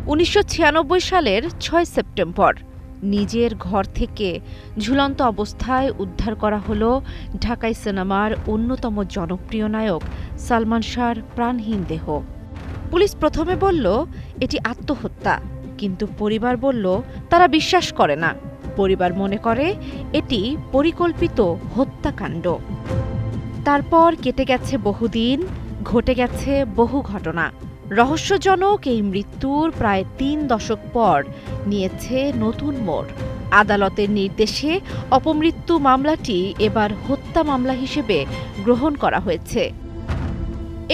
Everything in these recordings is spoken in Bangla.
১৯৯৬ সালের ৬ সেপ্টেম্বর নিজের ঘর থেকে ঝুলন্ত অবস্থায় উদ্ধার করা হলো ঢাকাই সিনেমার অন্যতম জনপ্রিয় নায়ক সালমান শাহর প্রাণহীন দেহ। পুলিশ প্রথমে বলল এটি আত্মহত্যা, কিন্তু পরিবার বলল তারা বিশ্বাস করে না। পরিবার মনে করে এটি পরিকল্পিত হত্যাকাণ্ড। তারপর কেটে গেছে বহুদিন, ঘটে গেছে বহু ঘটনা। রহস্যজনক এই মৃত্যুর প্রায় ৩ দশক পর নিয়েছে নতুন মোড়। আদালতের নির্দেশে অপমৃত্যু মামলাটি এবার হত্যা মামলা হিসেবে গ্রহণ করা হয়েছে।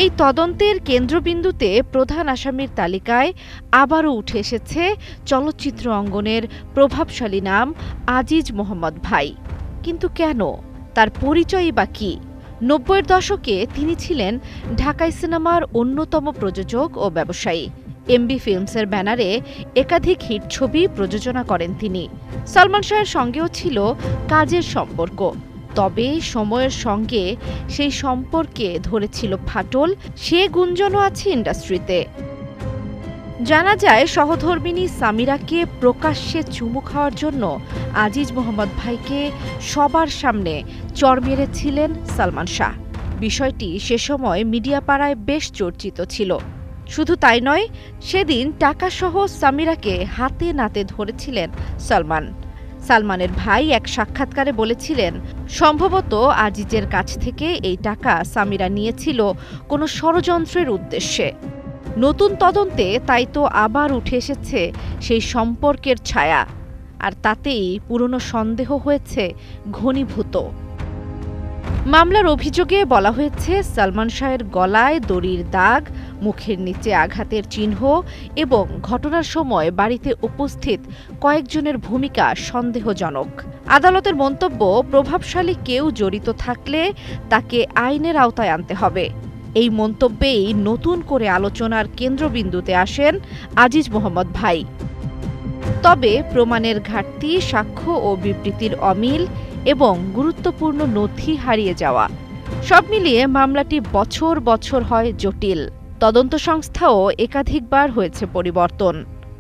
এই তদন্তের কেন্দ্রবিন্দুতে প্রধান আসামির তালিকায় আবারও উঠে এসেছে চলচ্চিত্র অঙ্গনের প্রভাবশালী নাম আজিজ মোহাম্মদ ভাই। কিন্তু কেন? তার পরিচয়ই বা কী? ৯০-এর দশকে তিনি ছিলেন ঢাকাই সিনেমার অন্যতম প্রযোজক ও ব্যবসায়ী। এমবি ফিল্মসের ব্যানারে একাধিক হিট ছবি প্রযোজনা করেন তিনি। সালমান শাহের সঙ্গেও ছিল কাজের সম্পর্ক। তবে সময়ের সঙ্গে সেই সম্পর্কে ধরেছিল ফাটল, সে গুঞ্জনও আছে ইন্ডাস্ট্রিতে। জানা যায় সহধর্মিণী সামিরাকে প্রকাশ্যে চুমু খাওয়ার জন্য আজিজ মোহাম্মদ ভাইকে সবার সামনে চড় মেরেছিলেন সালমান শাহ। বিষয়টি সে সময় মিডিয়া পাড়ায় বেশ চর্চিত ছিল। শুধু তাই নয়, সেদিন টাকাসহ সামিরাকে হাতে নাতে ধরেছিলেন সালমানের ভাই এক সাক্ষাৎকারে বলেছিলেন, সম্ভবত আজিজের কাছ থেকে এই টাকা সামিরা নিয়েছিল কোনো ষড়যন্ত্রের উদ্দেশ্যে। নতুন তদন্তে তাই তো আবার উঠে এসেছে সেই সম্পর্কের ছায়া, আর তাতেই পুরনো সন্দেহ হয়েছে ঘনীভূত। মামলার অভিযোগে বলা হয়েছে সালমান শাহের গলায় দড়ির দাগ, মুখের নিচে আঘাতের চিহ্ন এবং ঘটনার সময় বাড়িতে উপস্থিত কয়েকজনের ভূমিকা সন্দেহজনক। আদালতের মন্তব্য, প্রভাবশালী কেউ জড়িত থাকলে তাকে আইনের আওতায় আনতে হবে। এই মন্তব্যেই নতুন করে আলোচনার কেন্দ্রবিন্দুতে আসেন আজিজ মোহাম্মদ ভাই। তবে প্রমাণের ঘাটতি, সাক্ষ্য ও বিবৃতির অমিল এবং গুরুত্বপূর্ণ নথি হারিয়ে যাওয়া, সব মিলিয়ে মামলাটি বছর বছর হয় জটিল। তদন্ত সংস্থাও একাধিকবার হয়েছে পরিবর্তন,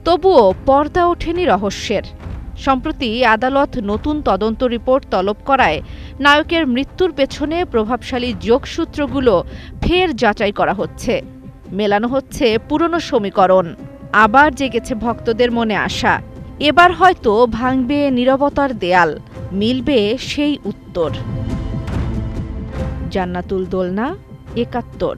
তবুও পর্দা ওঠেনি রহস্যের। সম্প্রতি আদালত নতুন তদন্ত রিপোর্ট তলব করায় নায়কের মৃত্যুর পেছনে প্রভাবশালী যোগসূত্রগুলো ফের যাচাই করা হচ্ছে। মেলানো হচ্ছে পুরনো সমীকরণ। আবার জেগেছে ভক্তদের মনে আশা, এবার হয়তো ভাঙবে নীরবতার দেয়াল, মিলবে সেই উত্তর। জান্নাতুল দোলনা, ৭১।